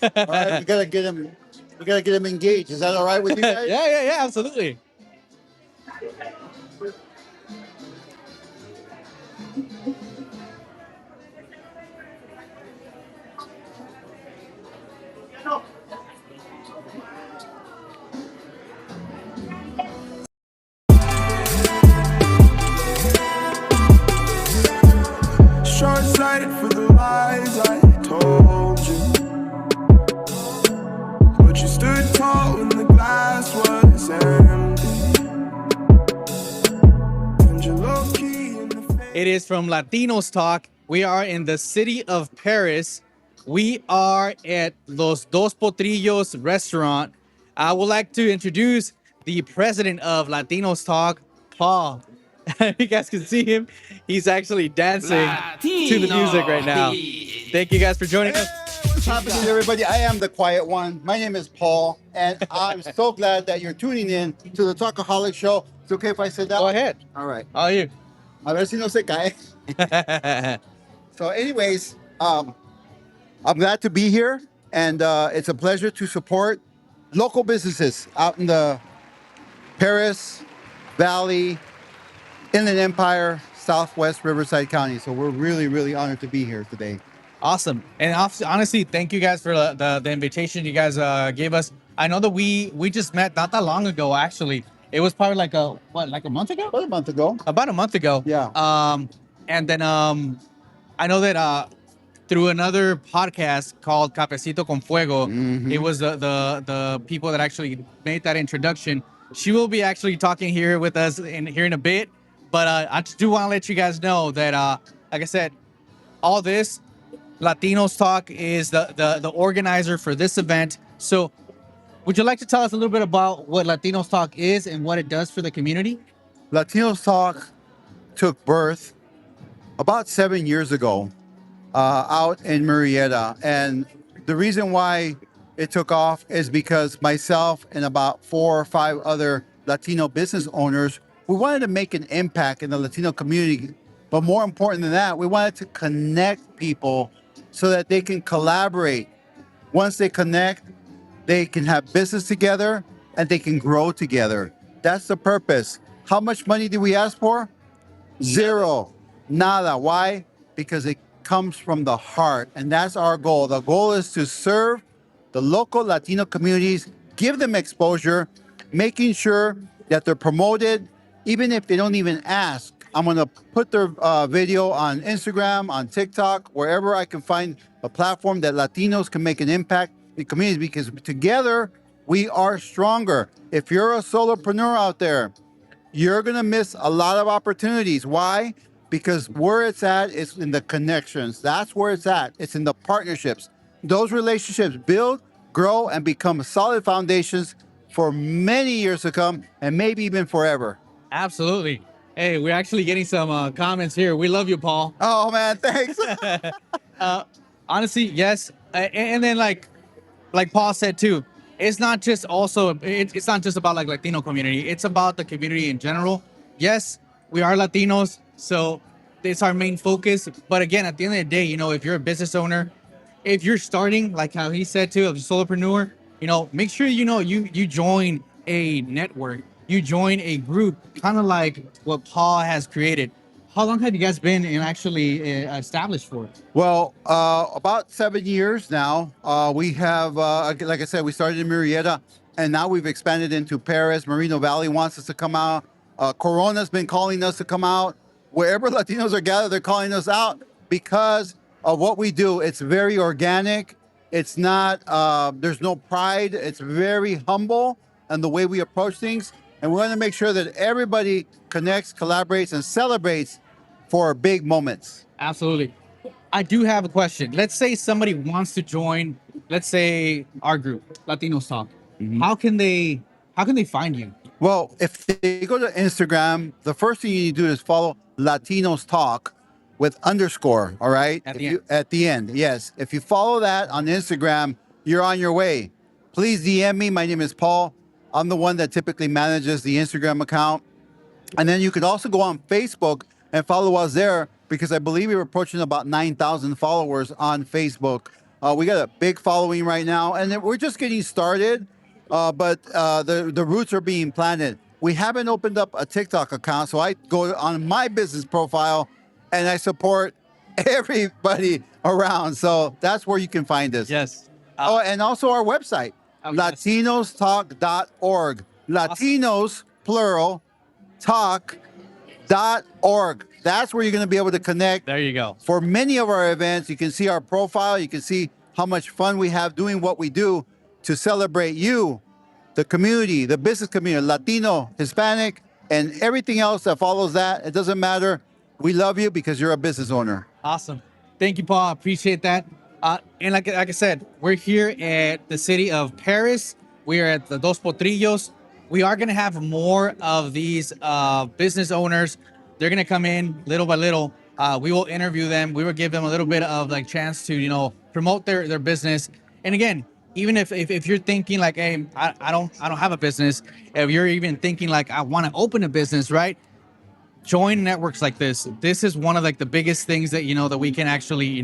All right, we gotta get him. We gotta get him engaged. Is that all right with you guys? Yeah, absolutely. Short sighted for the lies I told you. But you stood tall when the glass was empty. And you're low key in the face. It is from Latinos Talk. We are in the city of Paris. We are at Los Dos Potrillos restaurant. I would like to introduce the president of Latinos Talk, Paul. You guys can see him. He's actually dancing to the music right now. Thank you guys for joining us. What's happening, everybody? I am the quiet one. My name is Paul, and I'm so glad that you're tuning in to the Talkaholics show. It's okay if I sit down? Go ahead. All right. How are you? A ver si no se cae. So, anyways, I'm glad to be here, and it's a pleasure to support local businesses out in the Paris Valley, Inland Empire, Southwest Riverside County. So we're really, really honored to be here today. Awesome. And honestly, thank you guys for the invitation you guys gave us. I know that we just met not that long ago, actually. It was probably like a month ago? About a month ago. About a month ago. Yeah. And then I know that through another podcast called Cafecito con Fuego, Mhm. it was the people that actually made that introduction. She will be actually talking here with us here in a bit. But I just do want to let you guys know that, like I said, all this Latinos Talk is the organizer for this event. So would you like to tell us a little bit about what Latinos Talk is and what it does for the community? Latinos Talk took birth about 7 years ago out in Murrieta. And the reason why it took off is because myself and about 4 or 5 other Latino business owners, we wanted to make an impact in the Latino community. But more important than that, we wanted to connect people so that they can collaborate. Once they connect, they can have business together and they can grow together. That's the purpose. How much money do we ask for? Zero. Nada. Why? Because it comes from the heart. And that's our goal. The goal is to serve the local Latino communities, give them exposure, making sure that they're promoted, even if they don't even ask. I'm going to put their video on Instagram, on TikTok, wherever I can find a platform that Latinos can make an impact in communities, because together we are stronger. If you're a solopreneur out there, you're going to miss a lot of opportunities. Why? Because where it's at is in the connections. That's where it's at. It's in the partnerships. Those relationships build, grow, and become solid foundations for many years to come, and maybe even forever. Absolutely. Hey, we're actually getting some comments here. We love you, Paul. Oh, man, thanks. Honestly, yes. And then like Paul said too, it's not just it's not just about like Latino community. It's about the community in general. Yes, we are Latinos, so it's our main focus. But again, at the end of the day, if you're a business owner, if you're starting, like how he said too, as a solopreneur, make sure you join a network, you join a group, kind of like what Paul has created. How long have you guys been actually established for? Well, about 7 years now. We have, like I said, we started in Murrieta, and now we've expanded into Paris. Moreno Valley wants us to come out. Corona's been calling us to come out. Wherever Latinos are gathered, they're calling us out because of what we do. It's very organic. It's not, there's no pride. It's very humble and the way we approach things. And we want to make sure that everybody connects, collaborates, and celebrates for big moments. Absolutely. I do have a question. Let's say somebody wants to join, let's say our group, Latinos Talk. How can they find you? Well, if they go to Instagram, the first thing you need to do is follow Latinos Talk with underscore, all right? At the end, yes. If you follow that on Instagram, you're on your way. Please DM me. My name is Paul. I'm the one that typically manages the Instagram account. And then you could also go on Facebook and follow us there, because I believe we're approaching about 9,000 followers on Facebook. We got a big following right now, and we're just getting started. But the roots are being planted. We haven't opened up a TikTok account, so I go on my business profile, and I support everybody around. So that's where you can find us. Yes. Oh, and also our website, Oh, yes. latinostalk.org. Latinos, plural, talk.org. That's where you're going to be able to connect There you go. for many of our events. You can see our profile. You can see how much fun we have doing what we do to celebrate you, the community, the business community, Latino, Hispanic, and everything else that follows that. It doesn't matter. We love you because you're a business owner. Awesome. Thank you, Paul. Appreciate that. And like I said, we're here at the city of Paris. We are at the Dos Potrillos. We are going to have more of these business owners. They're going to come in little by little. We will interview them. We will give them a little bit of like chance to, promote their business. And again, even if you're thinking like, hey, I don't have a business. If you're even thinking like, I want to open a business, right? Join networks like this. This is one of like the biggest things that that we can actually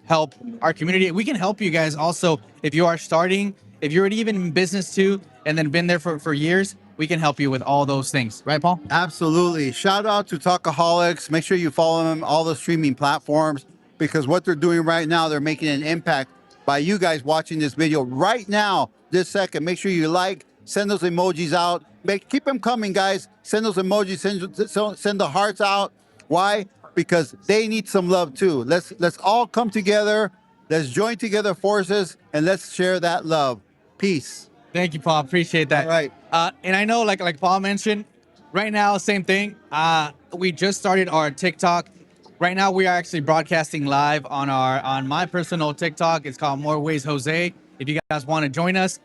help our community. We can help you guys also if you are starting, if you're already even in business too, and then been there for years. We can help you with all those things, right, Paul? Absolutely. Shout out to Talkaholics. Make sure you follow them all the streaming platforms because what they're doing right now, they're making an impact by you guys watching this video right now, this second. Make sure you like, send those emojis out. Keep them coming, guys. Send those emojis, send the hearts out. Why? Because they need some love too. Let's all come together. Let's join together forces and let's share that love. Peace. Thank you, Paul. Appreciate that. All right. And I know, like Paul mentioned, right now, same thing. We just started our TikTok. Right now, we are actually broadcasting live on my personal TikTok. It's called More Ways Jose. If you guys want to join us,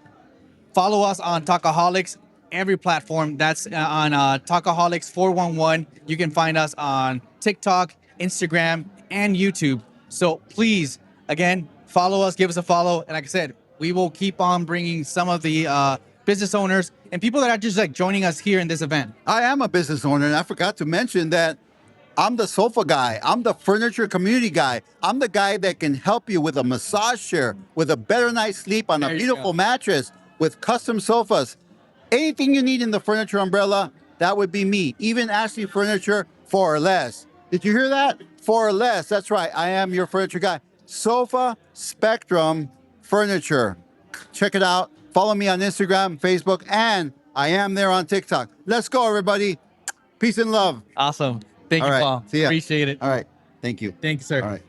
follow us on Talkaholics, every platform. That's on Talkaholics 411. You can find us on TikTok, Instagram, and YouTube. So please, again, follow us, give us a follow. And like I said, we will keep on bringing some of the business owners and people that are just like joining us here in this event. I am a business owner, and I forgot to mention that I'm the sofa guy. I'm the furniture community guy. I'm the guy that can help you with a massage chair, with a better night's sleep on a There you beautiful go. mattress, with custom sofas. Anything you need in the furniture umbrella, that would be me. Even Ashley Furniture for or less. Did you hear that? For or less. That's right. I am your furniture guy. Sofa Spectrum Furniture. Check it out. Follow me on Instagram, Facebook, and I am there on TikTok. Let's go, everybody. Peace and love. Awesome. Thank All you, right. Paul. See ya. Appreciate it. All right. Thank you. Thank you, sir. All right.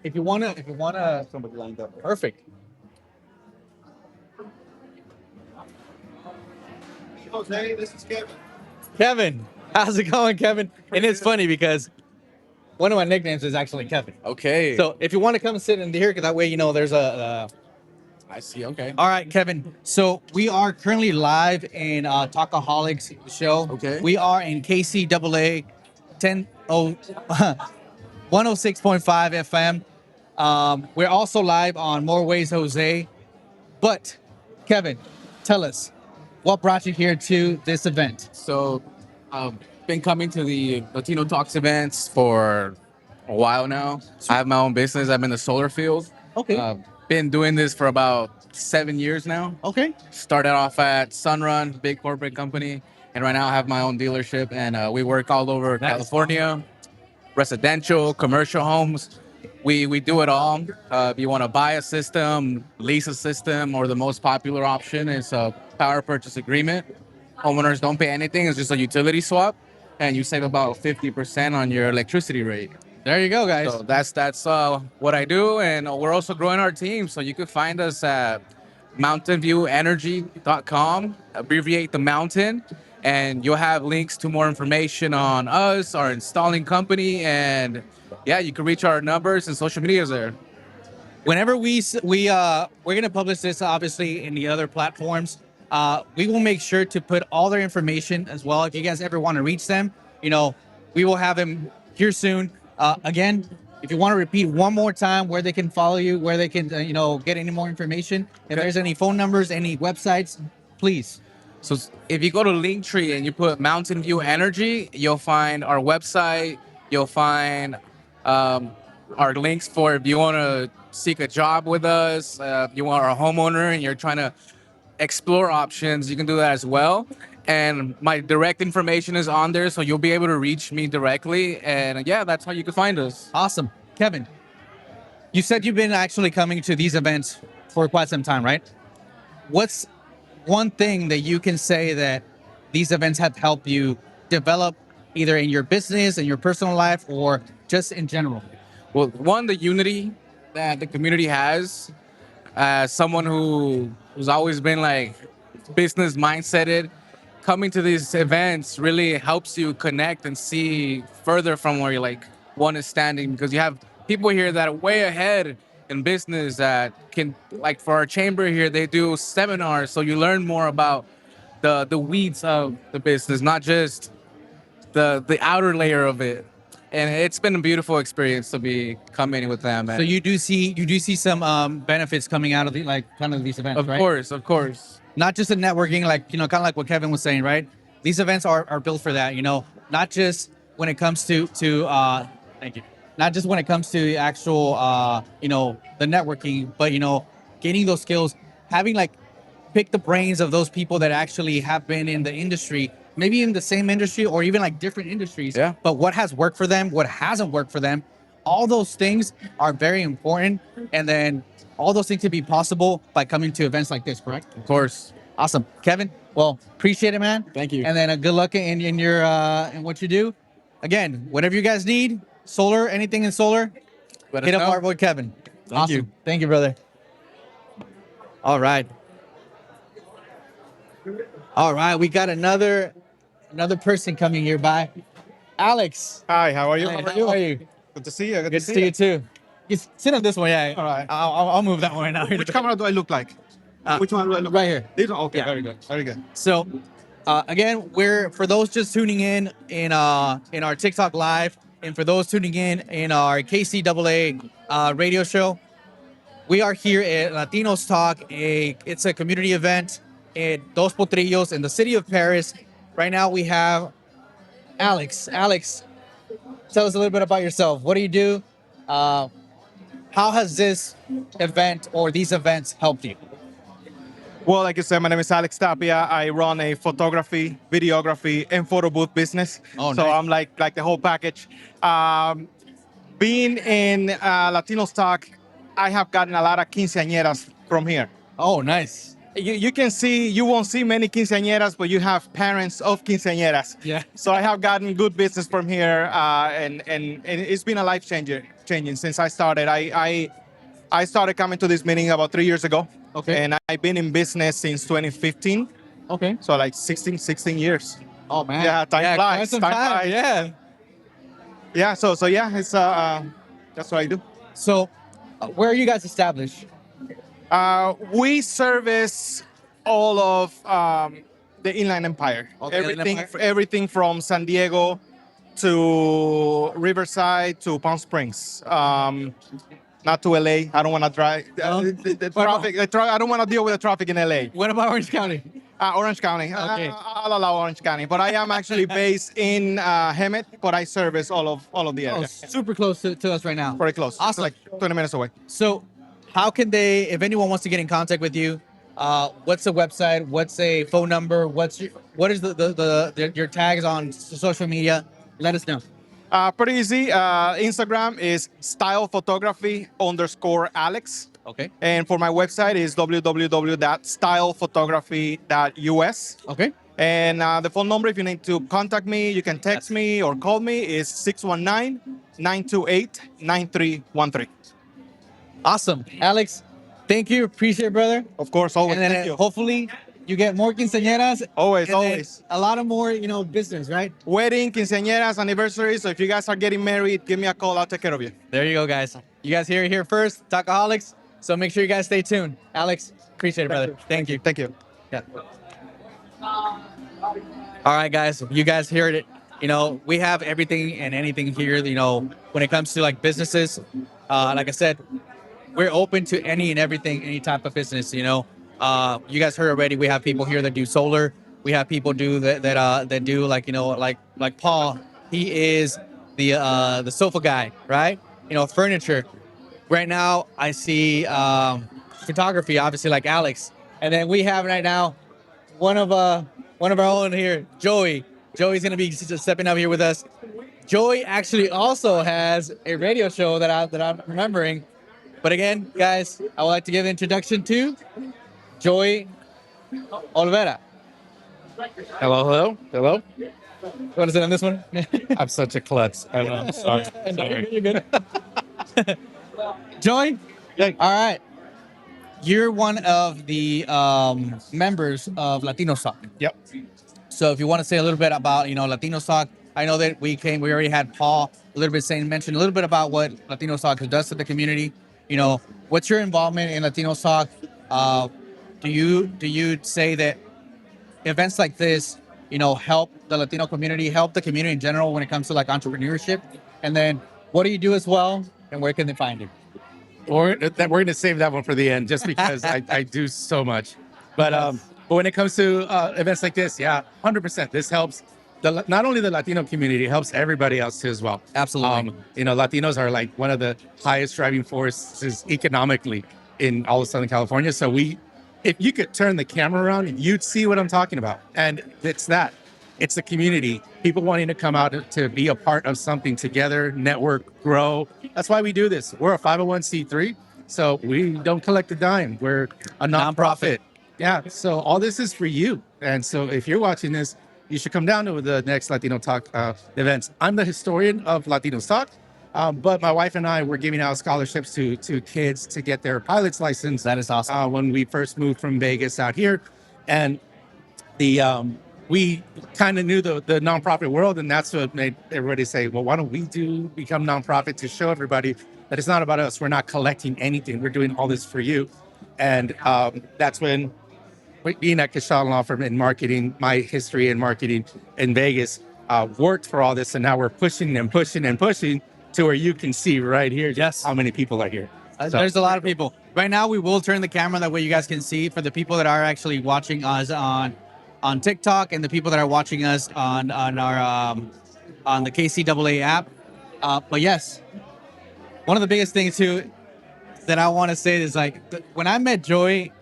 If you wanna, Somebody lined up. perfect. Jose, this is Kevin. Kevin, how's it going, Kevin? And it's funny because one of my nicknames is actually Kevin. Okay. So if you want to come sit in here, because that way there's a. I see. Okay. All right, Kevin. So we are currently live in Talkaholics show. Okay. We are in KCAA 106.5 FM. We're also live on More Ways Jose. But Kevin, tell us what brought you here to this event. So, been coming to the Latino Talks events for a while now. I have my own business. I'm in the solar field. Okay. Been doing this for about 7 years now. Okay. Started off at Sunrun, big corporate company, and right now I have my own dealership, and we work all over Nice. California, residential, commercial homes. We do it all. If you want to buy a system, lease a system, or the most popular option is a power purchase agreement. Homeowners don't pay anything. It's just a utility swap, and you save about 50% on your electricity rate. There you go, guys. So that's what I do, and we're also growing our team. So you can find us at mountainviewenergy.com, abbreviate the mountain, and you'll have links to more information on us, our installing company, and yeah, you can reach our numbers and social medias there. Whenever we're gonna publish this, obviously, in the other platforms, we will make sure to put all their information as well. If you guys ever want to reach them, we will have them here soon. Again, if you want to repeat one more time where they can follow you, where they can, get any more information, if Okay. there's any phone numbers, any websites, please. So if you go to Linktree and you put Mountain View Energy, you'll find our website. You'll find our links for if you want to seek a job with us, you are a homeowner and you're trying to explore options, you can do that as well. And my direct information is on there, so you'll be able to reach me directly. And yeah, that's how you can find us. Awesome. Kevin, you said you've been actually coming to these events for quite some time, right? What's one thing that you can say that these events have helped you develop either in your business, in your personal life, or just in general? Well, one, the unity that the community has. As someone who's always been like business mindseted, coming to these events really helps you connect and see further from where you like one is standing, because you have people here that are way ahead in business that can, like for our chamber here, they do seminars, so you learn more about the weeds of the business, not just the outer layer of it. And it's been a beautiful experience to be coming with them. So you do see some benefits coming out of the like kind of these events, Of right? course, of course. Not just the networking, like kind of like what Kevin was saying, right? These events are built for that, not just when it comes to thank you, not just when it comes to the actual the networking, but gaining those skills, having like pick the brains of those people that actually have been in the industry, maybe in the same industry or even like different industries. Yeah. But what has worked for them, what hasn't worked for them, all those things are very important. And then all those things can be possible by coming to events like this, correct? Of course. Awesome. Kevin, well, appreciate it, man. Thank you. And then good luck in your in what you do. Again, whatever you guys need, solar, anything in solar, Let us hit up know. our boy Kevin. Thank Awesome. you. Thank you, brother. All right. All right, we got another person coming here by. Alex. Hi, how are you? Hi, how are you? Good to see you. Good to see you too. You sit on this one, yeah. All right. I'll move that one now. Which camera do I look like? Which one do I look Right here. This one? Okay, Yeah. very good. Very good. So, again, we're for those just tuning in our TikTok live, and for those tuning in our KCAA radio show, we are here at Latinos Talk. It's a community event at Dos Potrillos in the city of Paris. Right now, we have Alex. Alex, tell us a little bit about yourself. What do you do? How has this event or these events helped you? Well, like you said, my name is Alex Tapia. I run a photography, videography, and photo booth business. Oh, so nice. I'm like the whole package. Being in Latinos Talk, I have gotten a lot of quinceañeras from here. Oh, nice. You won't see many quinceañeras, but you have parents of quinceañeras. Yeah. So I have gotten good business from here, and it's been a life changing since I started. I started coming to this meeting about 3 years ago. Okay. And I've been in business since 2015, Okay. so like 16 years. Oh man. Yeah, time flies. Quite some Time time. flies. Yeah. Yeah, so yeah, it's that's what I do. So, where are you guys established? We service all of the Inland Empire. Okay, Inland Empire. Everything from San Diego to Riverside to Palm Springs. Not to LA. I don't want to drive. The traffic. I don't want to deal with the traffic in LA. What about Orange County? Orange County. Okay. I'll allow Orange County, but I am actually based in Hemet, but I service all of the Oh, area. super close to us right now. Very close. Awesome. It's like 20 minutes away. So, how can they, if anyone wants to get in contact with you, what's the website? What's a phone number? What is your tags on social media? Let us know. Pretty easy. Instagram is stylephotography_Alex. Okay. And for my website is www.stylephotography.us. Okay. And the phone number, if you need to contact me, you can text me or call me, is 619-928-9313. Awesome, Alex. Thank you. Appreciate it, brother. Of course, always. And then Thank you. hopefully you get more quinceañeras. Always, and then always. a lot of more, business, right? Wedding, quinceañeras, anniversaries. So if you guys are getting married, give me a call. I'll take care of you. There you go, guys. You guys hear it here first, Talkaholics. So make sure you guys stay tuned. Alex, appreciate it, brother. Thank you. Thank you. Yeah. All right, guys. You guys heard it. We have everything and anything here. When it comes to like businesses, like I said, we're open to any and everything, any type of business. You guys heard already. We have people here that do solar. We have people do that do like like Paul. He is the sofa guy, right? Furniture. Right now, I see photography, obviously, like Alex, and then we have right now one of uh one of our own here, Joey. Joey's gonna be stepping up here with us. Joey actually also has a radio show that I'm remembering. But again, guys, I would like to give an introduction to Joey Olvera. Hello, hello, hello. You want to sit on this one? I'm such a klutz. I know. I'm sorry. No, Sorry. you're good. Joey, Yeah. all right. You're one of the members of Latino Sock. Yep. So if you want to say a little bit about, Latino Sock, I know that we already had Paul a little bit mention a little bit about what Latino Sock does to the community. What's your involvement in Latino Sock? Do you say that events like this, help the Latino community, help the community in general when it comes to like entrepreneurship? And then what do you do as well, and where can they find you? We're going to save that one for the end, just because I do so much. But when it comes to events like this, yeah, 100%. This helps not only the Latino community, it helps everybody else too as well. Absolutely. Latinos are like one of the highest driving forces economically in all of Southern California. So if you could turn the camera around, you'd see what I'm talking about. And it's that. It's the community, people wanting to come out to be a part of something together, network, grow. That's why we do this. We're a 501c3, so we don't collect a dime. We're a nonprofit. Yeah, so all this is for you. And so if you're watching this, you should come down to the next Latino Talk events. I'm the historian of Latino Talk, but my wife and I were giving out scholarships to kids to get their pilot's license. That is awesome. When we first moved from Vegas out here. And we kind of knew the nonprofit world, and that's what made everybody say, well, why don't we become nonprofit to show everybody that it's not about us. We're not collecting anything. We're doing all this for you. And that's when being at Kashan Law Firm in marketing, my history in marketing in Vegas worked for all this. And now we're pushing and pushing and pushing to where you can see right here just how many people are here. So, there's a lot of people. Right now, we will turn the camera that way you guys can see for the people that are actually watching us on TikTok and the people that are watching us on our on the KCAA app. But yes, one of the biggest things too that I want to say is like when I met Joey,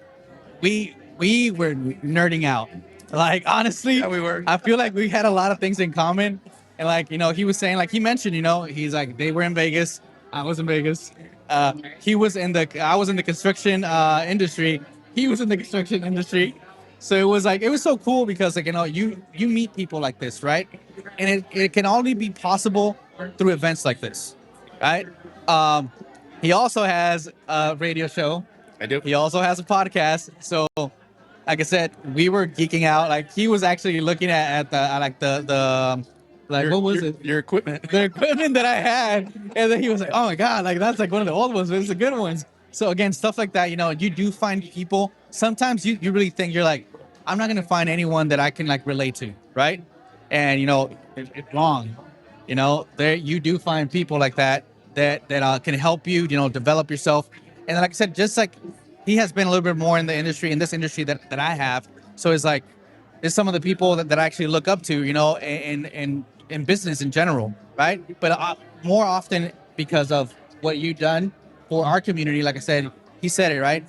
we were nerding out. Like honestly, yeah, we were. I feel like we had a lot of things in common. And like, he was saying, like he mentioned, he's like, they were in Vegas. I was in Vegas. I was in the construction industry. He was in the construction industry. So it was so cool because like, you meet people like this, right? And it can only be possible through events like this, right? He also has a radio show. I do. He also has a podcast. So like I said, we were geeking out. Like he was actually looking at what was it? Your equipment. The equipment that I had. And then he was like, oh my God, like that's like one of the old ones, but it's the good ones. So again, stuff like that, you do find people. Sometimes you really think you're like, I'm not going to find anyone that I can like relate to. Right. And it's wrong. There you do find people like that can help you, develop yourself. And like I said, just like he has been a little bit more in this industry that I have. So it's like, it's some of the people that I actually look up to, in business in general, right? But more often because of what you've done for our community. Like I said, he said it, right?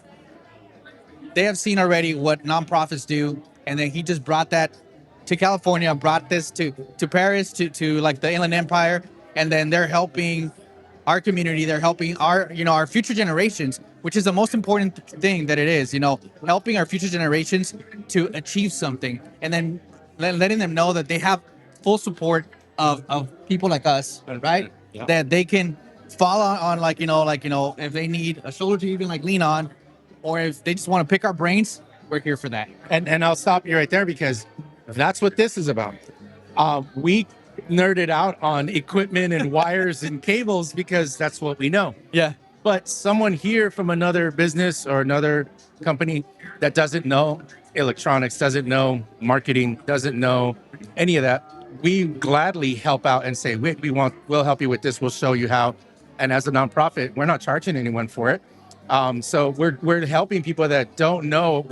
They have seen already what nonprofits do, and then he just brought that to California, brought this to Paris, to like the Inland Empire, and then they're helping our community. They're helping our future generations, which is the most important thing that it is, helping our future generations to achieve something, and then letting them know that they have full support of people like us, right? Yeah. That they can fall on if they need a shoulder to even like lean on, or if they just want to pick our brains, we're here for that. And I'll stop you right there because that's what this is about. We nerded out on equipment and wires and cables because that's what we know. Yeah. But someone here from another business or another company that doesn't know electronics, doesn't know marketing, doesn't know any of that, we gladly help out and say, we'll help you with this. We'll show you how. And as a nonprofit, we're not charging anyone for it. So we're helping people that don't know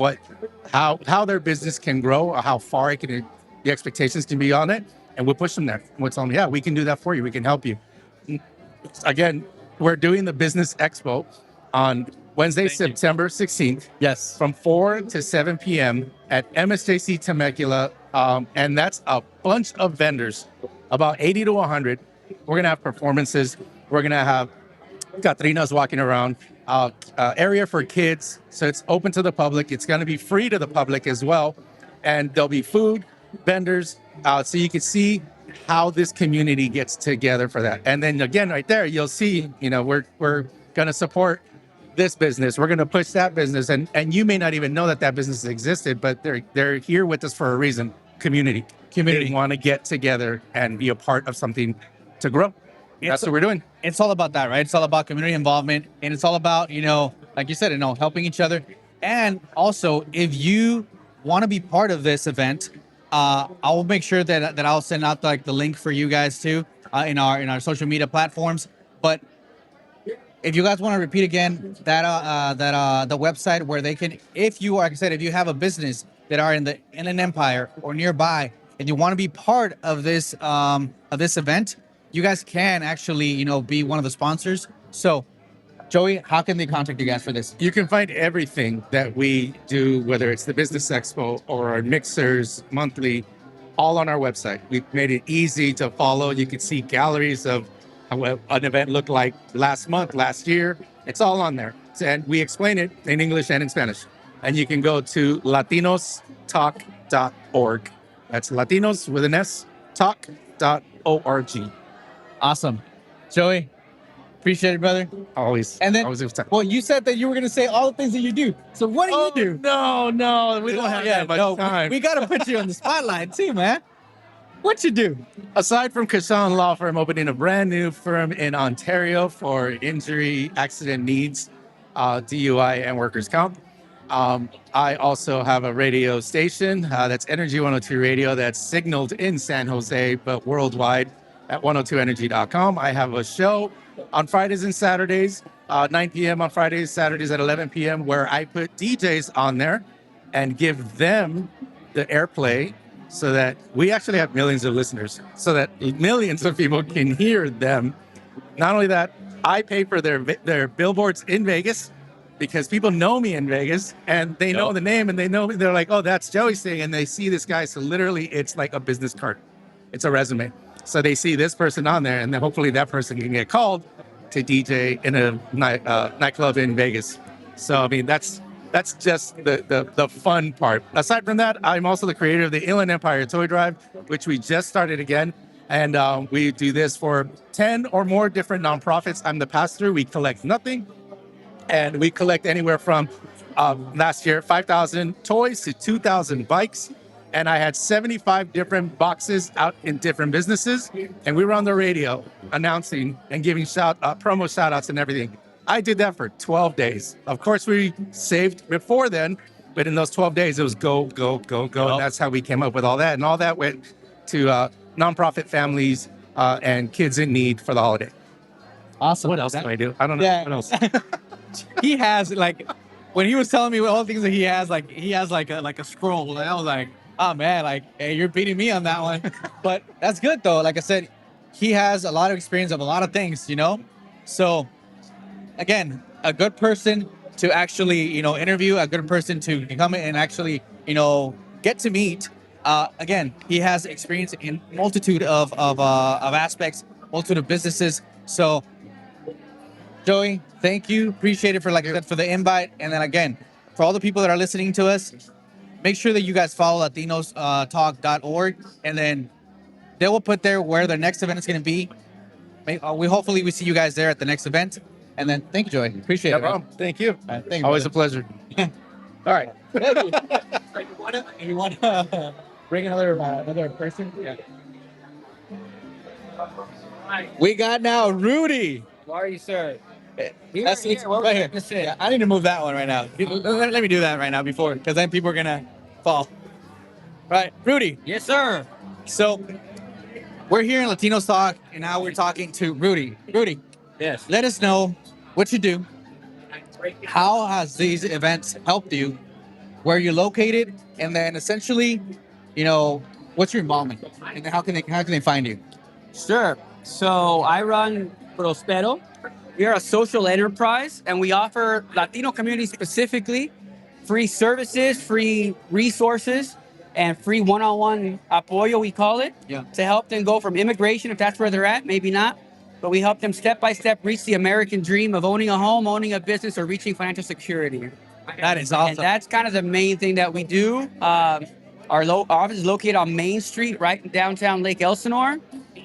how their business can grow or how far the expectations can be on it. And we'll push them there. We'll tell them, yeah, we can do that for you. We can help you. Again, we're doing the Business Expo on Wednesday, September 16th. Yes. From 4 to 7 p.m. at MSJC Temecula. And that's a bunch of vendors, about 80 to 100. We're going to have performances. We're going to have Catrinas walking around, area for kids. So it's open to the public. It's going to be free to the public as well. And there'll be food, vendors, so you can see how this community gets together for that. And then again, right there, you'll see, we're going to support this business. We're going to push that business. And you may not even know that business existed, but they're here with us for a reason. Community. They want to get together and be a part of something to grow. That's what we're doing. It's all about that, right? It's all about community involvement, and it's all about, like you said, helping each other. And also, if you want to be part of this event, I will make sure that I'll send out the link for you guys too in our social media platforms. But if you guys want to repeat again the website where they can, if you are, like I said, if you have a business that are in the Inland Empire or nearby, and you want to be part of this event, you guys can actually, be one of the sponsors. So, Joey, how can they contact you guys for this? You can find everything that we do, whether it's the Business Expo or our mixers monthly, all on our website. We've made it easy to follow. You can see galleries of what an event looked like last month, last year. It's all on there. And we explain it in English and in Spanish. And you can go to latinostalk.org. That's Latinos with an S, talk.org. Awesome. Joey, appreciate it, brother. Always. And then, always well, you said that you were going to say all the things that you do. So what do you do? No, we don't have that much time. We got to put you on the spotlight too, man. What you do? Aside from Kashan Law Firm opening a brand new firm in Ontario for injury, accident needs, DUI, and workers' comp, I also have a radio station that's Energy 102 Radio that's signaled in San Jose, but worldwide at 102energy.com. I have a show on Fridays and Saturdays, 9 p.m. on Fridays, Saturdays at 11 p.m., where I put DJs on there and give them the airplay so that we actually have millions of listeners, so that millions of people can hear them. Not only that, I pay for their billboards in Vegas because people know me in Vegas and they know the name and they know me. They're like, oh, that's Joey's thing. And they see this guy. So literally it's like a business card. It's a resume. So they see this person on there, and then hopefully that person can get called to DJ in a nightclub in Vegas. So, I mean, that's just the fun part. Aside from that, I'm also the creator of the Inland Empire Toy Drive, which we just started again. And we do this for 10 or more different nonprofits. I'm the pass-through. We collect nothing. And we collect anywhere from last year, 5,000 toys to 2,000 bikes. And I had 75 different boxes out in different businesses. And we were on the radio announcing and giving promo shout outs and everything. I did that for 12 days. Of course, we saved before then, but in those 12 days, it was go, go, go, go. And that's how we came up with all that. And all that went to nonprofit families and kids in need for the holiday. Awesome. What else do I do? I don't know. Yeah. What else? He has when he was telling me all the things that he has like a scroll. And I was like, oh man, hey, you're beating me on that one. But that's good though. Like I said, he has a lot of experience of a lot of things, So again, a good person to actually, interview, a good person to come in and actually, get to meet. Again, he has experience in multitude of aspects, multitude of businesses. So Joey, thank you. Appreciate it for, like I said, for the invite. And then again, for all the people that are listening to us, make sure that you guys follow latinostalk.org, and then they will put there where the next event is going to be. Hopefully we see you guys there at the next event. And then thank you, Joey. Appreciate it. No problem. Thank you. Thank you. Always a pleasure. All right. You want to bring another person? Yeah. We got now Rudy. Why are you, sir? That's right here. Yeah, I need to move that one right now. Let me do that right now because then people are gonna fall. Right, Rudy. Yes, sir. So we're here in Latinos Talk, and now we're talking to Rudy. Rudy, Yes. let us know what you do. How has these events helped you? Where you're located, and then essentially, what's your involvement, and how can they find you? Sure. So I run Prospero. We are a social enterprise, and we offer Latino community specifically free services, free resources, and free one-on-one apoyo, we call it, to help them go from immigration, if that's where they're at, maybe not. But we help them step by step reach the American dream of owning a home, owning a business, or reaching financial security. That is And awesome. that's kind of the main thing that we do. Our office is located on Main Street, right in downtown Lake Elsinore.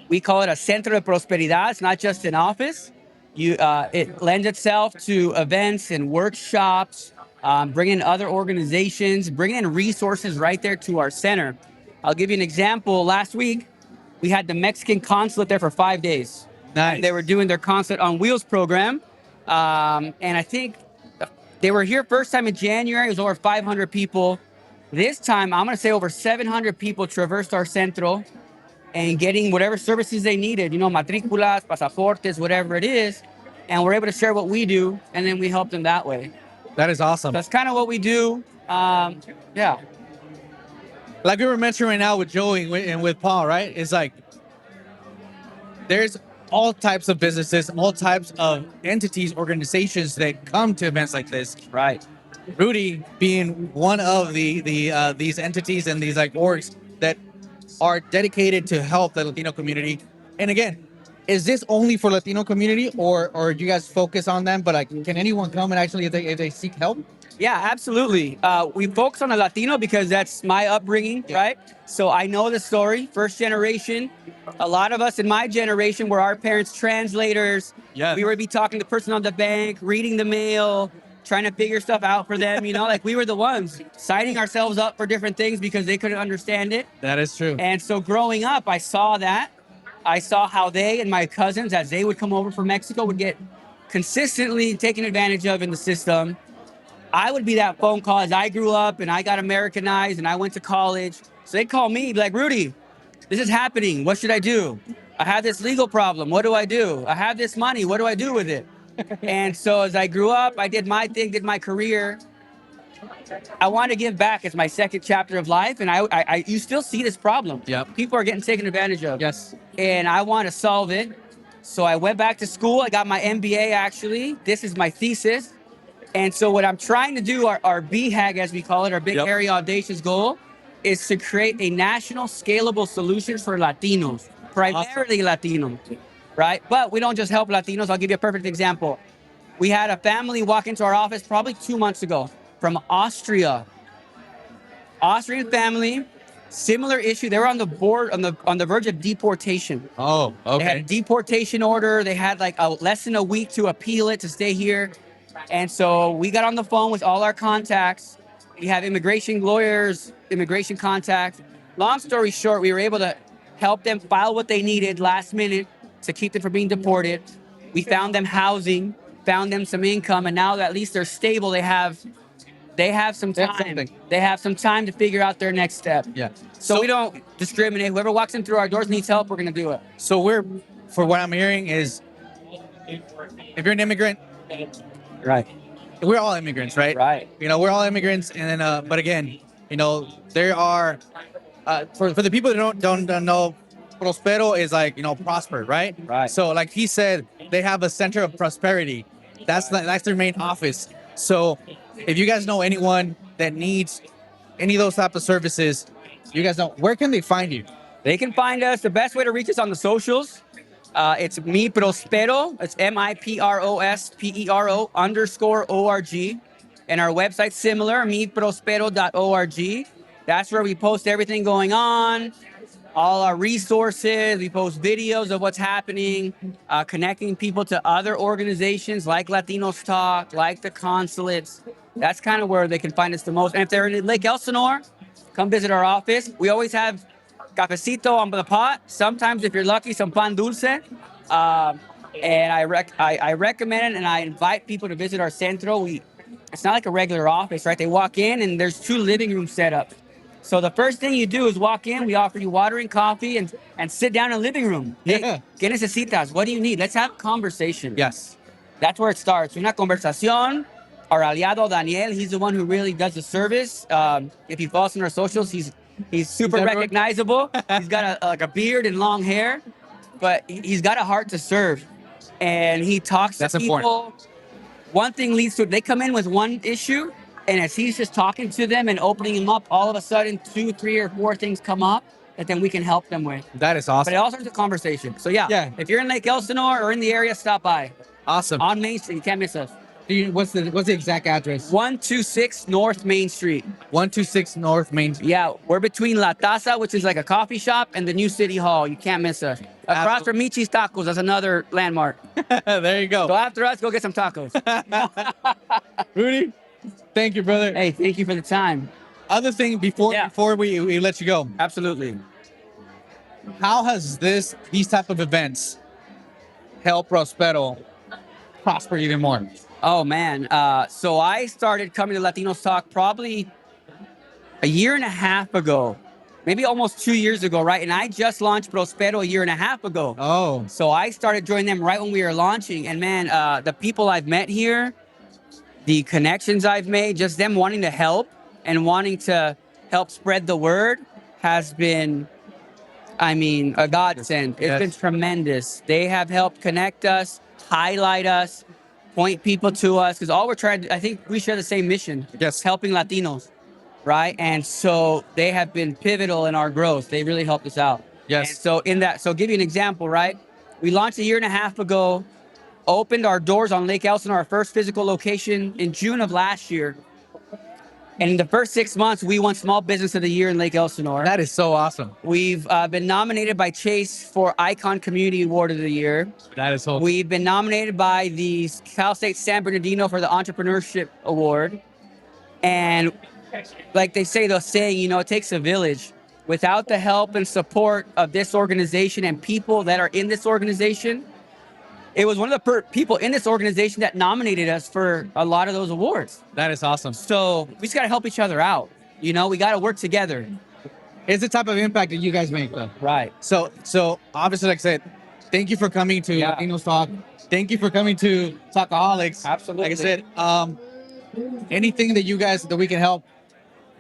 We call it a Centro de Prosperidad. It's not just an office. It lends itself to events and workshops, bringing in other organizations, bringing in resources right there to our center. I'll give you an example. Last week, we had the Mexican consulate there for 5 days. Nice. They were doing their Consulate on Wheels program. And I think they were here first time in January. It was over 500 people. This time, I'm going to say over 700 people traversed our centro and getting whatever services they needed, matriculas, pasaportes, whatever it is. And we're able to share what we do, and then we help them that way. That is awesome. That's kind of what we do. Yeah. Like we were mentioning right now with Joey and with Paul, right? It's like there's all types of businesses, all types of entities, organizations that come to events like this. Right. Rudy being one of these entities and these like orgs that are dedicated to help the Latino community. And again, is this only for Latino community, or do you guys focus on them? But like, can anyone come and actually, if they seek help? Yeah, absolutely. We focus on the Latino because that's my upbringing, right? So I know the story, first generation. A lot of us in my generation were our parents' translators. Yes. We would be talking to the person on the bank, reading the mail, trying to figure stuff out for them, like we were the ones signing ourselves up for different things because they couldn't understand it. That is true. And so growing up, I saw that. I saw how they and my cousins, as they would come over from Mexico, would get consistently taken advantage of in the system. I would be that phone call as I grew up and I got Americanized and I went to college. So they'd call me, be like, Rudy, this is happening. What should I do? I have this legal problem. What do I do? I have this money. What do I do with it? And so as I grew up, I did my thing, did my career. I want to give back. It's my second chapter of life. And you still see this problem. Yep. People are getting taken advantage of. Yes. And I want to solve it. So I went back to school. I got my MBA, actually. This is my thesis. And so what I'm trying to do, our BHAG, as we call it, our big, hairy, audacious goal, is to create a national scalable solution for Latinos, primarily Latinos, right? But we don't just help Latinos. I'll give you a perfect example. We had a family walk into our office probably 2 months ago from Austria. Austrian family, similar issue. They were on the board, on the verge of deportation. Oh, okay. They had a deportation order. They had like less than a week to appeal it, to stay here. And so we got on the phone with all our contacts. We have immigration lawyers, immigration contacts. Long story short, we were able to help them file what they needed last minute to keep them from being deported. We found them housing, found them some income, and now that at least they're stable, they have some time. They have some time to figure out their next step. Yeah. So we don't discriminate. Whoever walks in through our doors needs help, we're going to do it. So for what I'm hearing is, if you're an immigrant, Right. we're all immigrants, right? Right. We're all immigrants, and then, but again, there are, for the people that don't know, Prospero is like, prosper, right? Right. So like he said, they have a center of prosperity. That's their main office. So if you guys know anyone that needs any of those type of services, you guys know, where can they find you? They can find us. The best way to reach us on the socials. It's Mi Prospero. It's MIPROSPERO_org. And our website's similar, miprospero.org. That's where we post everything going on, all our resources. We post videos of what's happening, connecting people to other organizations like Latinos Talk, like the consulates. That's kind of where they can find us the most. And if they're in Lake Elsinore, come visit our office. We always have cafecito on the pot. Sometimes, if you're lucky, some pan dulce. And I recommend it, and I invite people to visit our centro. It's not like a regular office, right? They walk in, and there's 2 living rooms set up. So the first thing you do is walk in. We offer you water and coffee, and sit down in the living room. Hey, ¿qué necesitas? What do you need? Let's have a conversation. Yes. That's where it starts. Una conversación. Our aliado Daniel, he's the one who really does the service. If you follow us on our socials, he's super recognizable. He's got a beard and long hair, but he's got a heart to serve. and he talks That's to people. important. One thing leads to they come in with one issue, and as he's just talking to them and opening them up, all of a sudden 2, 3, or 4 things come up that then we can help them with. That is But awesome. it all starts with conversation. So yeah, if you're in Lake Elsinore or in the area, stop by Awesome. on Main Street. You can't miss us. What's the exact address? 126 North Main Street. 126 North Main Street. Yeah, we're between La Taza, which is like a coffee shop, and the new City Hall. You can't miss us. Across from Michi's Tacos, that's another landmark. There you So go. after us, go get some tacos. Rudy, thank you, brother. Hey, thank you for the time. Other thing before we let you go, Absolutely. how has these type of events helped Prospero prosper even more? Oh man, so I started coming to Latinos Talk probably a year and a half ago, maybe almost 2 years ago, right? And I just launched Prospero a year and a half ago. Oh, So I started joining them right when we were launching. And man, the people I've met here, the connections I've made, just them wanting to help and wanting to help spread the word has been, I mean, a godsend. It's Yes. been tremendous. They have helped connect us, highlight us, point people to us, because all we're trying to, I think we share the same mission. Yes. Helping Latinos, right? And so they have been pivotal in our growth. They really helped us out. Yes. And so so give you an example, right? We launched a year and a half ago, opened our doors on Lake Elsinore, our first physical location in June of last year. And in the first 6 months, we won Small Business of the Year in Lake Elsinore. that is so awesome. We've been nominated by Chase for Icon Community Award of the Year. That is so. We've been nominated by the Cal State San Bernardino for the Entrepreneurship Award. And like they say, the saying, it takes a village. Without the help and support of this organization and people that are in this organization, it was one of the people in this organization that nominated us for a lot of those awards. That is awesome. So we just got to help each other out. We got to work together. It's the type of impact that you guys make, though. Right. So obviously, like I said, thank you for coming to Yeah. Latinos Talk. Thank you for coming to Talkaholics. Absolutely. Like I said, anything that we can help.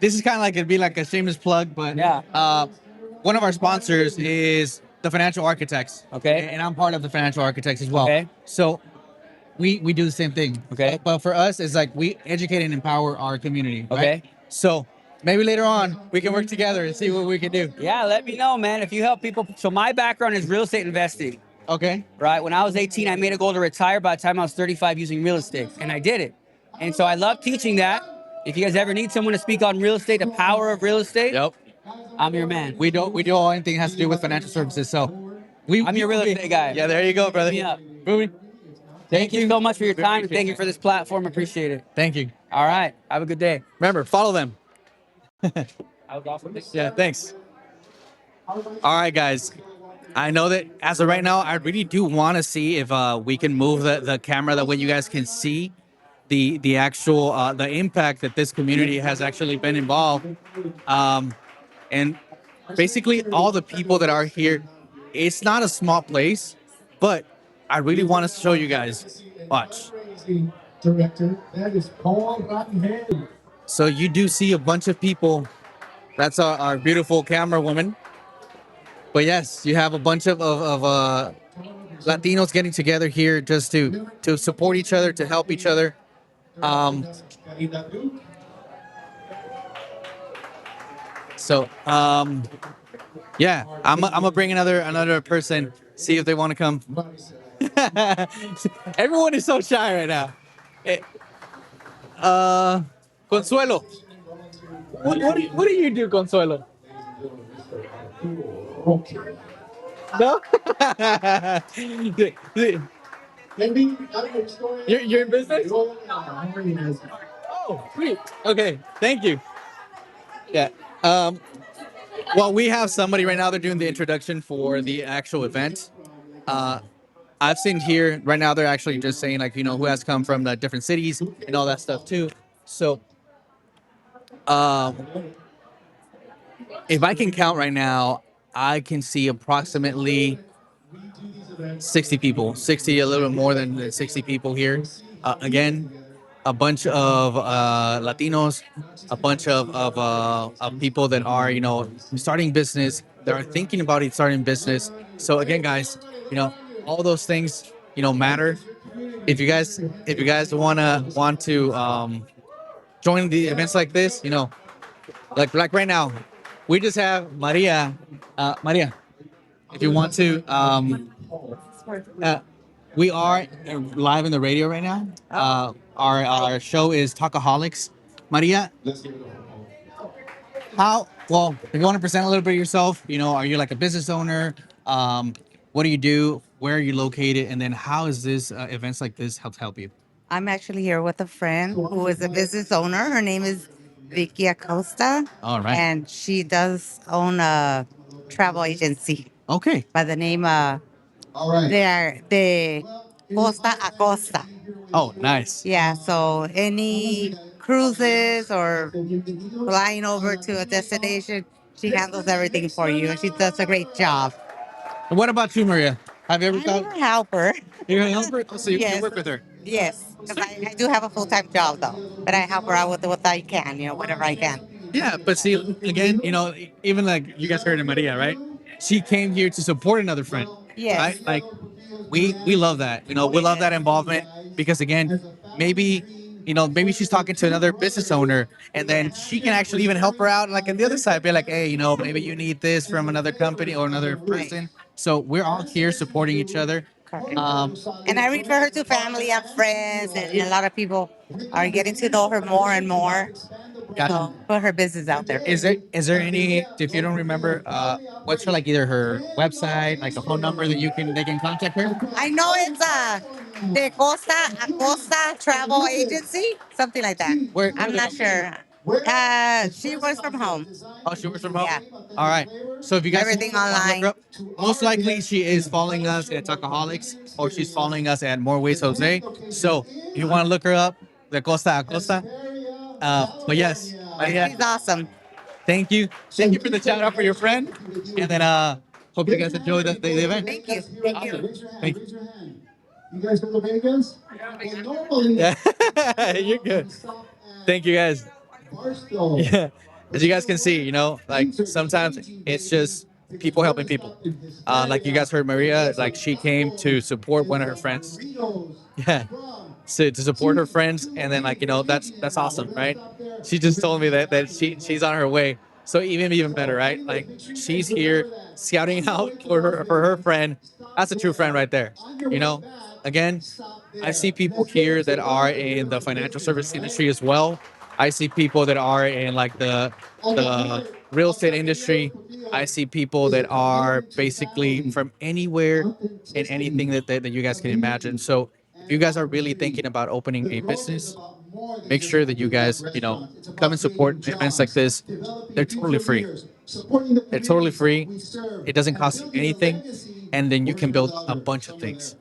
This is kind of like it'd be like a shameless plug, but Yeah. one of our sponsors is the Financial Architects. Okay. And I'm part of the Financial Architects as well. Okay. So we do the same thing. Okay. But for us, it's like we educate and empower our community. Right? Okay. So maybe later on we can work together and see what we can do. Yeah, let me know, man, if you help people. So my background is real estate investing, Okay. right? When I was 18, I made a goal to retire by the time I was 35 using real estate, and I did it. And so I love teaching that. If you guys ever need someone to speak on real estate, the power of real estate, Yep. I'm your man. We do all anything that has to do with financial services. So I'm your real estate guy. Yeah, there you go, brother. Hit me up. Ruby, Thank you so much for your time, and thank you for this platform. Appreciate it. thank you. All right. Have a good day. Remember, follow them. I was awesome. Yeah, thanks. All right, guys. I know that as of right now, I really do want to see if we can move the camera that way you guys can see the actual the impact that this community has actually been involved. And basically all the people that are here, it's not a small place, but I really want to show you guys. Watch. Director, that is Paul Rottenhead. So you do see a bunch of people. That's our beautiful camera woman. But yes, you have a bunch of Latinos getting together here just to support each other, to help each other. Yeah, I'm gonna bring another person, see if they want to come. Everyone is so shy right now. Consuelo. What do you do, Consuelo? No? You're in business? Oh, sweet. Okay, thank you. Yeah. Well, we have somebody right now. They're doing the introduction for the actual event. I've seen here right now. They're actually just saying who has come from the different cities and all that stuff too. So, if I can count right now, I can see approximately 60 people, 60, a little bit more than 60 people here. Again, a bunch of Latinos, a bunch of people that are, starting business, that are thinking about starting business. So again, guys, all those things, matter. If you guys want to join the events like this, like right now, we just have Maria. Maria, if you want to, we are live in the radio right now. Our show is Talkaholics. Maria, if you want to present a little bit of yourself, are you like a business owner? What do you do? Where are you located? And then how is this events like this help you? I'm actually here with a friend who is a business owner. Her name is Vicky Acosta. All right. And she does own a travel agency Okay. by the name they're de Costa a Costa. Oh, nice. Yeah, so any cruises or flying over to a destination, she handles everything for you, and she does a great job. And what about you, Maria? Have you ever I'm thought her helper. you're gonna help her? Oh, so you Yes. work with her? Yes, because I do have a full-time job though, but I help her out with what I can, whatever I can. Yeah, but see, again, even like you guys heard of Maria, right? She came here to support another friend. Yes. Right? Like we love that. We love that involvement because again, maybe she's talking to another business owner and then she can actually even help her out like on the other side, be like, hey, maybe you need this from another company or another person. So we're all here supporting each other. And I refer her to family and friends, and a lot of people are getting to know her more and more. Gotcha. So put her business out there. Is there any, if you don't remember, what's her like either her website, like a phone number that they can contact her? I know it's de Costa a Costa Travel Agency, something like that. I'm not sure. She works from home. Oh, she works from home? Yeah. All right. So if you guys Everything wanna look online. her up, most likely she is following us at Talkaholics or she's following us at More Ways Jose. So if you want to look her up, de Costa a Costa. But yes, Maria, She's awesome. thank you. Thank you for the shout out for your friend. And then hope you guys enjoy the event. Thank you. Thank you. Thank you. You guys from the Vegas? Normally, Yeah, you're good. Thank you guys. Barstow. Yeah, as you guys can see, like sometimes it's just people helping people. Like you guys heard Maria, like she came to support one of her friends. Yeah, to support her friends, and then like that's awesome, right? She just told me that she's on her way, so even better, right? Like she's here scouting out for her friend. That's a true friend right there. Again, I see people here that are in the financial service industry as well. I see people that are in like the real estate industry. I see people that are basically from anywhere and anything that you guys can imagine. So if you guys are really thinking about opening a business, make sure that you guys, come and support events like this. They're totally free. They're totally free. It doesn't cost you anything. And then you can build a bunch of things.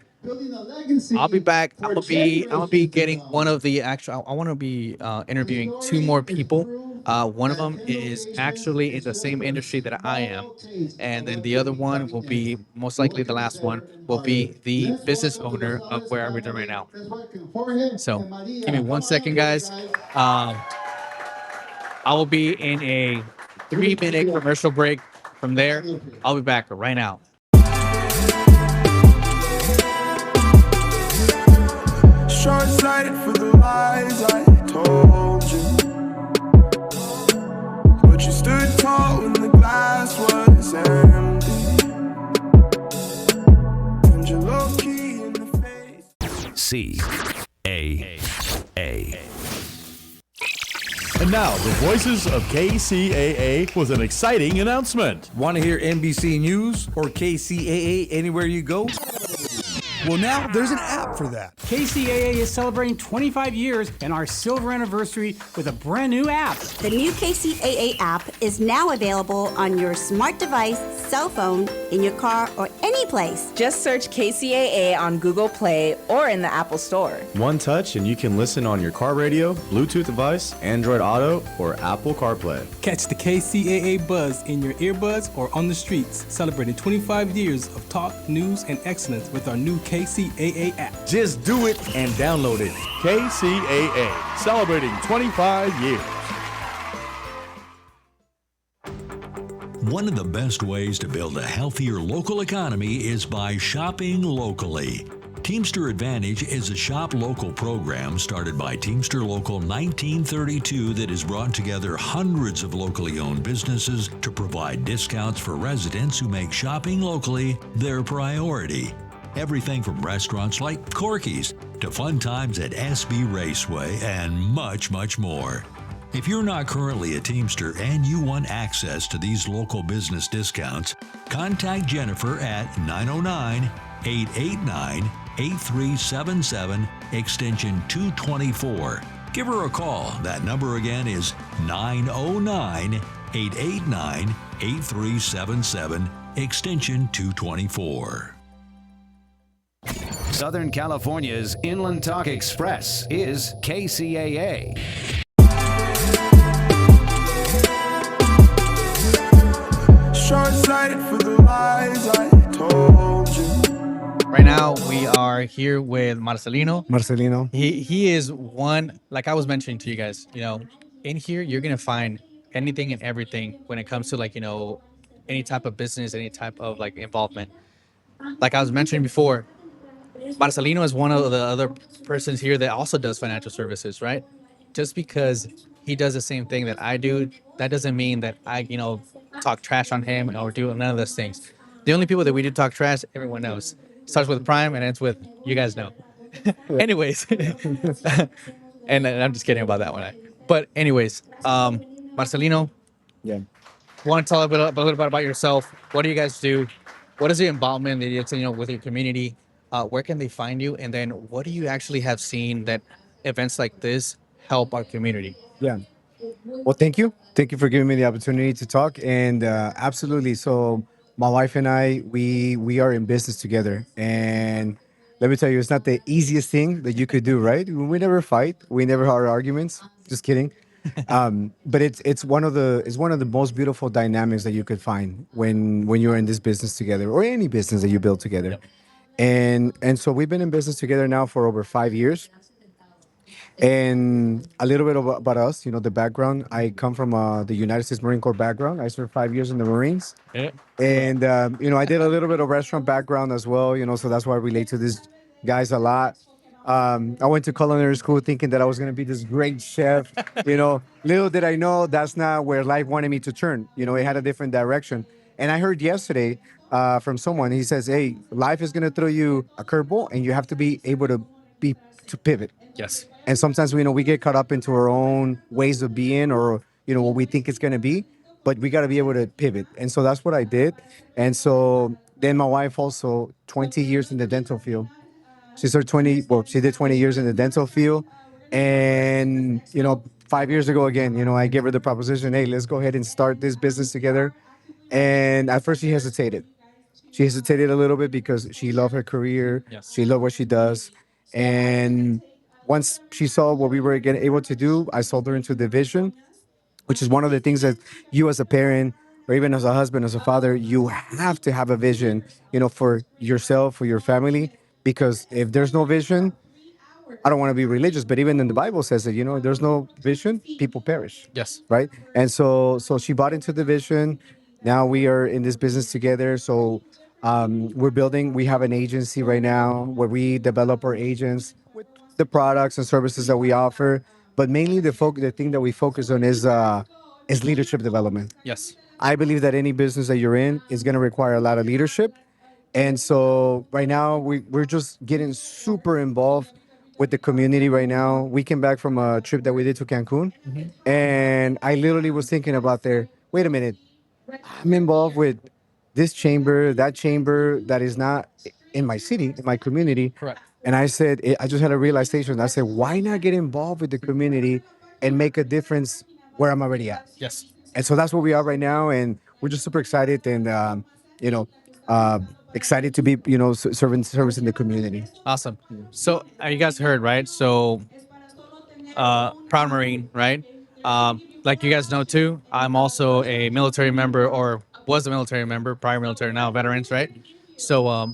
I'll be back. I'm gonna be getting one of the actual. I want to be interviewing two more people. One of them is actually in the same industry that I am, and then the other one will be most likely the last one will be the business owner of where we're doing right now. So give me 1 second, guys. I will be in a 3-minute commercial break. From there, I'll be back right now. Short-sighted for the lies I told you, but you stood tall when the glass was empty, and you're low-key in the face. CAA. And now, the voices of KCAA with an exciting announcement. Want to hear NBC News or KCAA anywhere you go? Well, now there's an app for that. KCAA is celebrating 25 years and our silver anniversary with a brand new app. The new KCAA app is now available on your smart device, cell phone, in your car, or any place. Just search KCAA on Google Play or in the Apple Store. One touch and you can listen on your car radio, Bluetooth device, Android Auto, or Apple CarPlay. Catch the KCAA buzz in your earbuds or on the streets, celebrating 25 years of talk, news, and excellence with our new KCAA app. Just do it and download it. KCAA, celebrating 25 years. One of the best ways to build a healthier local economy is by shopping locally. Teamster Advantage is a shop local program started by Teamster Local 1932 that has brought together hundreds of locally owned businesses to provide discounts for residents who make shopping locally their priority. Everything from restaurants like Corky's to fun times at SB Raceway and much, much more. If you're not currently a Teamster and you want access to these local business discounts, contact Jennifer at 909-889-8377, extension 224. Give her a call. That number again is 909-889-8377, extension 224. Southern California's Inland Talk Express is KCAA. Short-sighted for the lies I told you. Right now, we are here with Marcelino. Marcelino. He is one, like I was mentioning to you guys, in here, you're going to find anything and everything when it comes to any type of business, any type of involvement. Like I was mentioning before, Marcelino is one of the other persons here that also does financial services, right? Just because he does the same thing that I do, that doesn't mean that I, talk trash on him or do none of those things. The only people that we do talk trash, everyone knows. Starts with Prime and ends with, you guys know. Anyways, and I'm just kidding about that one. But anyways, Marcelino, Yeah. want to tell a little bit about yourself? What do you guys do? What is the involvement that you with your community? Where can they find you? And then what do you actually have seen that events like this help our community? Yeah. Well, thank you. Thank you for giving me the opportunity to talk. And absolutely. So my wife and I, we are in business together. And let me tell you, it's not the easiest thing that you could do, right? We never fight. We never have arguments. Just kidding. But it's one of the most beautiful dynamics that you could find when you're in this business together or any business that you build together. Yep. And so we've been in business together now for over 5 years. And a little bit about us, the background. I come from the United States Marine Corps background. I served 5 years in the Marines. Yeah. And, I did a little bit of restaurant background as well, so that's why I relate to these guys a lot. I went to culinary school thinking that I was going to be this great chef. Little did I know that's not where life wanted me to turn. It had a different direction. And I heard yesterday from someone, he says, hey, life is going to throw you a curveball and you have to be able to pivot. Yes. And sometimes we get caught up into our own ways of being or, what we think it's going to be, but we got to be able to pivot. And so that's what I did. And so then my wife also 20 years in the dental field. She did 20 years in the dental field. And, 5 years ago, again, I gave her the proposition, hey, let's go ahead and start this business together. And at first she hesitated. She hesitated a little bit because she loved her career. Yes. She loved what she does. And once she saw what we were able to do, I sold her into the vision, which is one of the things that you as a parent or even as a husband, as a father, you have to have a vision, for yourself, for your family, because if there's no vision, I don't want to be religious, but even in the Bible says that, there's no vision, people perish. Yes. Right. And so she bought into the vision. Now we are in this business together. So we have an agency right now where we develop our agents with the products and services that we offer. But mainly the thing that we focus on is leadership development. Yes. I believe that any business that you're in is going to require a lot of leadership. And so right now we're just getting super involved with the community right now. We came back from a trip that we did to Cancun. Mm-hmm. And I literally was thinking about wait a minute, I'm involved with this chamber, that chamber that is not in my city, in my community. Correct. And I said, I just had a realization. I said, why not get involved with the community and make a difference where I'm already at? Yes. And so that's where we are right now. And we're just super excited and, excited to be, serving the community. Awesome. So you guys heard, right? So Proud Marine, right? Like you guys know too, I'm also a military member or was a military member, prior military, now veterans, right? So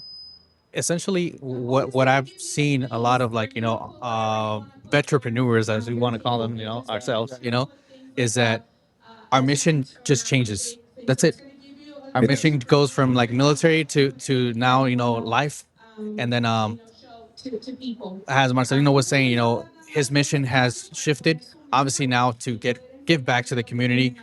essentially what I've seen a lot of veteranpreneurs, as we want to call them, ourselves, is that our mission just changes. That's it. Our mission goes from military to now, life. And then as Marcelino was saying, his mission has shifted, obviously now to give back to the community.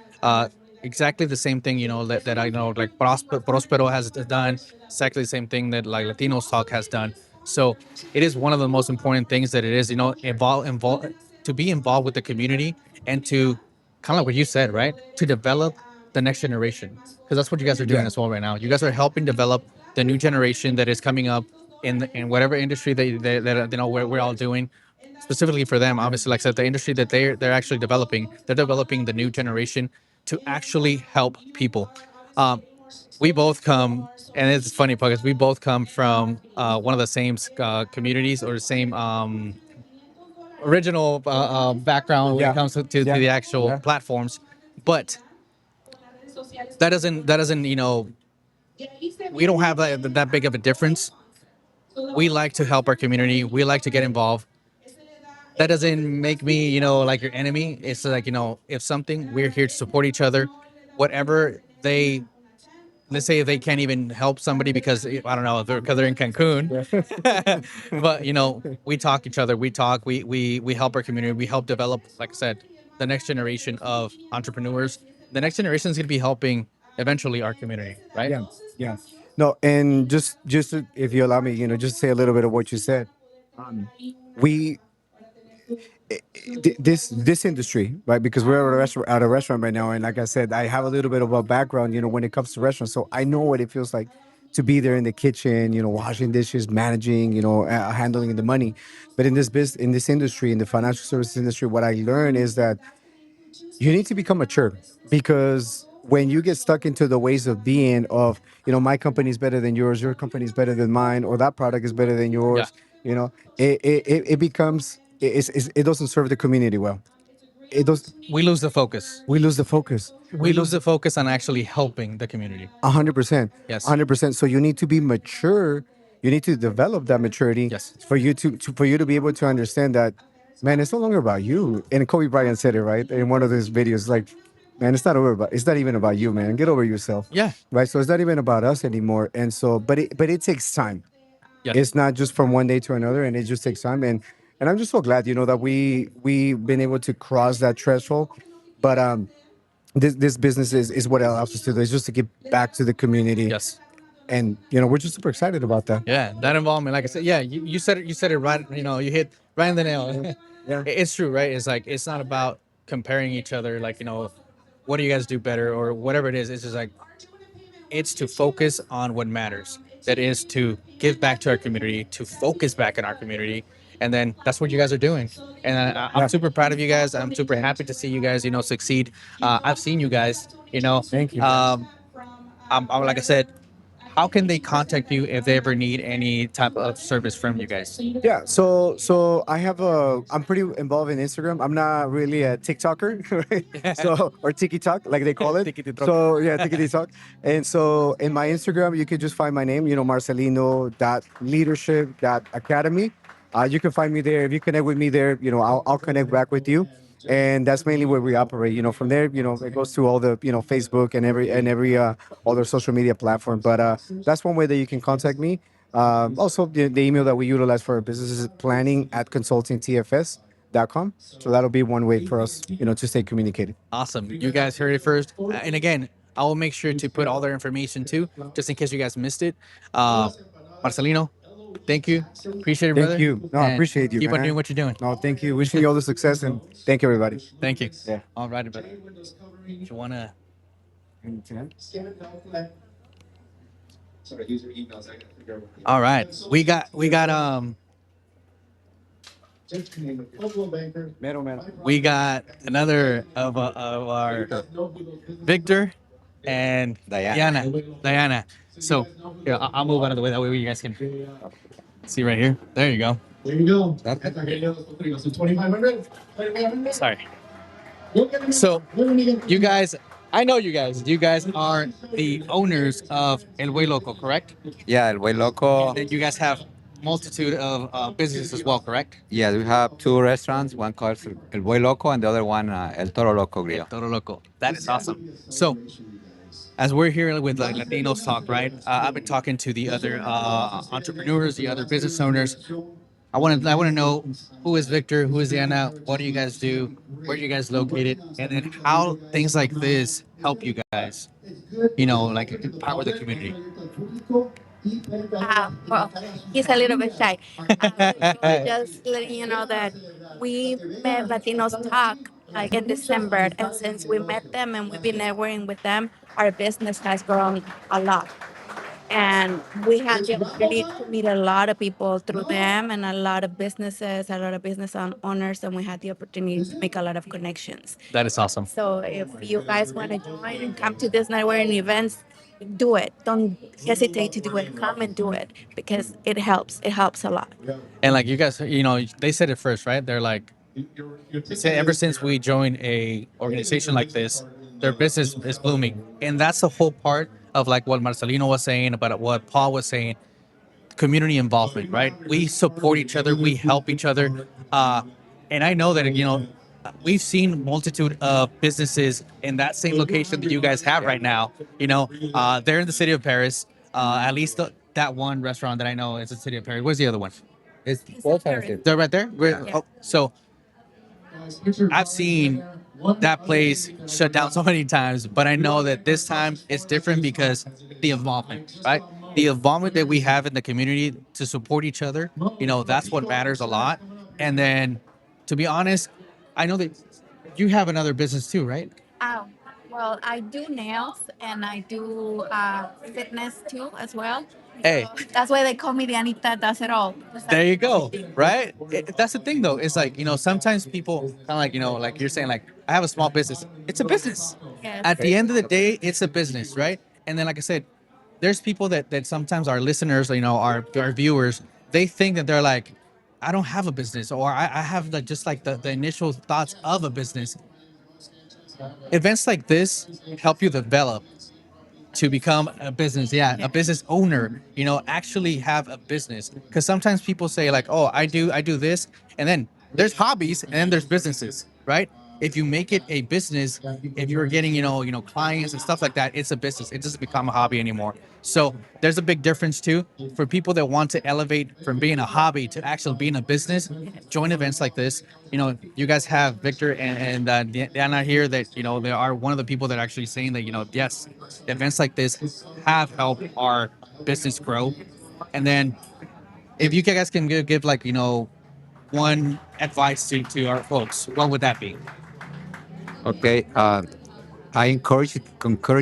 Exactly the same thing, that I know like Prospero has done. Exactly the same thing that like Latinos Talk has done. So it is one of the most important things that it is, involve to be involved with the community and to kind of like what you said, right? To develop the next generation, because that's what you guys are doing Yeah. as well right now. You guys are helping develop the new generation that is coming up in whatever industry that we're all doing. Specifically for them, obviously, like I said, the industry that they're actually developing, they're developing the new generation to actually help people. We both come, and it's funny because we both come from one of the same communities or the same original background when it comes to the actual platforms, but that doesn't we don't have that big of a difference. We like to help our community. We like to get involved. That doesn't make me like your enemy. It's like, if something, we're here to support each other. Whatever they, let's say if they can't even help somebody because I don't know, because they're in Cancun, but we talk each other. We help our community. We help develop, like I said, the next generation of entrepreneurs. The next generation is going to be helping eventually our community, right? Yeah, yeah. No, and just if you allow me, just say a little bit of what you said. We this industry, right? Because we're at a restaurant right now, and like I said, I have a little bit of a background, when it comes to restaurants, so I know what it feels like to be there in the kitchen, washing dishes, managing, handling the money. But in this industry, in the financial services industry, what I learned is that you need to become mature, because when you get stuck into the ways of being of, my company is better than yours, your company is better than mine, or that product is better than yours, it becomes it doesn't serve the community well. It does. We lose the focus. We lose the focus. We lose the focus on actually helping the community. 100%. Yes. 100%. So you need to be mature. You need to develop that maturity. Yes. For you for you to be able to understand that, man, it's no longer about you. And Kobe Bryant said it right in one of his videos. Like, man, it's not even about you, man. Get over yourself. Yeah. Right. So it's not even about us anymore. And so, but it takes time. Yeah. It's not just from one day to another, and it just takes time. And I'm just so glad, that we've been able to cross that threshold. But this business is what allows us to do. It's just to give back to the community. Yes. And we're just super excited about that. Yeah, that involvement, like I said, yeah, you said it. You said it right. You hit right in the nail. Yeah. It's true, right? It's like it's not about comparing each other. Like what do you guys do better or whatever it is. It's just like it's to focus on what matters. That is to give back to our community, to focus back in our community, and then that's what you guys are doing. And I'm super proud of you guys. I'm super happy to see you guys, succeed. I've seen you guys. Thank you. I'm like I said, how can they contact you if they ever need any type of service from you guys? Yeah, so I'm pretty involved in Instagram. I'm not really a TikToker, right? So, or TikTok, like they call it. So yeah, TikTok. And so in my Instagram, you can just find my name, Marcelino.leadership.academy. You can find me there. If you connect with me there, I'll connect back with you. And that's mainly where we operate. From there, it goes to all the, Facebook and every other social media platform. But that's one way that you can contact me. Also, the email that we utilize for our business is planning@consultingtfs.com. So that'll be one way for us, to stay communicated. Awesome. You guys heard it first. And again, I will make sure to put all their information too, just in case you guys missed it. Marcelino, thank you. Appreciate it, brother. Thank you. No, I appreciate you. Keep on man. doing what you're doing. No, thank you. Wishing you all the success, and thank you, everybody. Thank you. Yeah. All right, brother. You want to... All right. We got we got another of our Victor and Diana. So yeah, I'll move out of the way. That way you guys can see right here. There you go. There you go. So 2,500. Sorry. So you guys, I know you guys. You guys are the owners of El Way Loco, correct? Yeah, El Way Loco. And then you guys have multitude of businesses as well, correct? Yeah, we have two restaurants. One called El Way Loco and the other one El Toro Loco Grill. Toro Loco. That is awesome. So, as we're here with like Latinos Talk, right? I've been talking to the other entrepreneurs, the other business owners. I want to know who is Victor, who is Diana, what do you guys do, where are you guys located, and then how things like this help you guys, like empower the community. Well, he's a little bit shy. Just letting you know that we met Latinos Talk like in December, and since we met them and we've been networking with them, our business has grown a lot. And we had the opportunity to meet a lot of people through them and a lot of businesses, a lot of business owners, and we had the opportunity to make a lot of connections. That is awesome. So if you guys want to join and come to this networking events, do it. Don't hesitate to do it. Come and do it because it helps. It helps a lot. And like you guys, they said it first, right? They're like, they say ever since we joined a organization like this, their business is blooming, and that's the whole part of like what Marcelino was saying about what Paul was saying. Community involvement, right? We support each other, we help each other, and I know that we've seen multitude of businesses in that same location that you guys have right now. They're in the city of Paris. At least that one restaurant that I know is the city of Paris. Where's the other one? It's both Paris. They're right there. So I've seen that place shut down so many times, but I know that this time it's different because the involvement, right? The involvement that we have in the community to support each other, that's what matters a lot. And then, to be honest, I know that you have another business too, right? Oh, well, I do nails and I do fitness too as well. Hey, That's why they call me the Anita Does It All. there you go. Right? That's the thing, though. It's like, sometimes people kind of like, like you're saying, like, I have a small business. It's a business. Yes. At the end of the day, it's a business, right? And then, like I said, there's people that sometimes our listeners, our viewers, they think that they're like, I don't have a business, or I have like just like the initial thoughts of a business. Events like this help you develop to become a business, a business owner, actually have a business. Because sometimes people say like, oh, I do this, and then there's hobbies and then there's businesses, right? If you make it a business, if you're getting clients and stuff like that, it's a business. It doesn't become a hobby anymore. So there's a big difference too for people that want to elevate from being a hobby to actually being a business. Join events like this. You guys have Victor and Diana here that they are one of the people that are actually saying that yes, events like this have helped our business grow. And then if you guys can give like one advice to our folks, what would that be? Okay, I encourage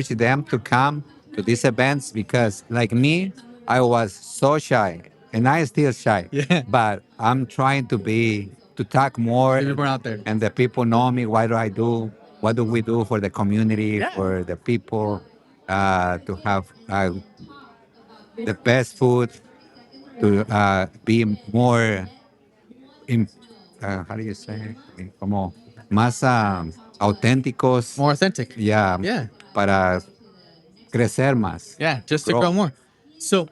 them to come to these events because, like me, I was so shy, and I still shy. Yeah. But I'm trying to talk more, People out there. and the people know me. What do we do for the community, for the people, to have the best food, to be more, how do you say, como más auténticos. More authentic. Yeah. Yeah. Para crecer más. Yeah, just to grow more. So,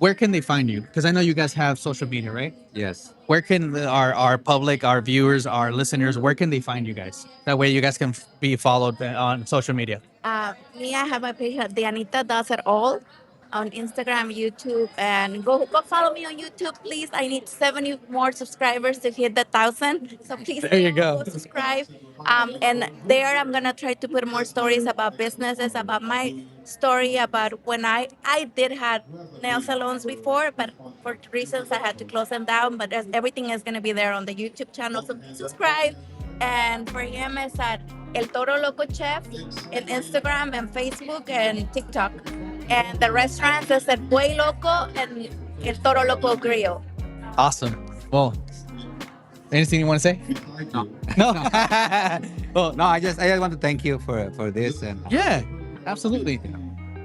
where can they find you? Because I know you guys have social media, right? Yes. Where can our public, our viewers, our listeners, where can they find you guys? That way you guys can be followed on social media. Me, I have my page, The Anita Does It All, on Instagram, YouTube, and go follow me on YouTube, please. I need 70 more subscribers to hit the 1,000. So please There you go. subscribe. And there I'm gonna try to put more stories about businesses, about my story, about when I did have nail salons before, but for reasons I had to close them down. But everything is gonna be there on the YouTube channel. So please subscribe. And for him, it's at El Toro Loco Chef in Instagram and Facebook and TikTok. And the restaurants is at Buey Loco and El Toro Loco Grill. Awesome. Well, anything you want to say? No. No. Well, no. I just want to thank you for this and Yeah, absolutely.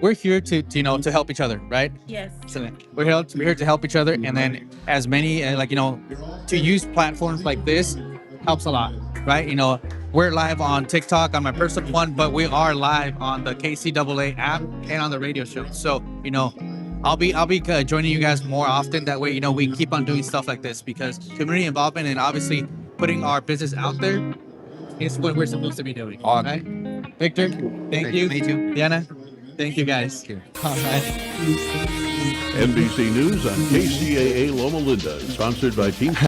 We're here to help each other, right? Yes. So we're here to help each other, and then as many to use platforms like this helps a lot, right? We're live on TikTok on my personal one, but we are live on the KCAA app and on the radio show. So I'll be joining you guys more often. That way, we keep on doing stuff like this because community involvement and obviously putting our business out there is what we're supposed to be doing. Right? Victor, thank you. Meet you. Diana, Thank you, guys. All right. NBC News on KCAA Loma Linda, sponsored by Team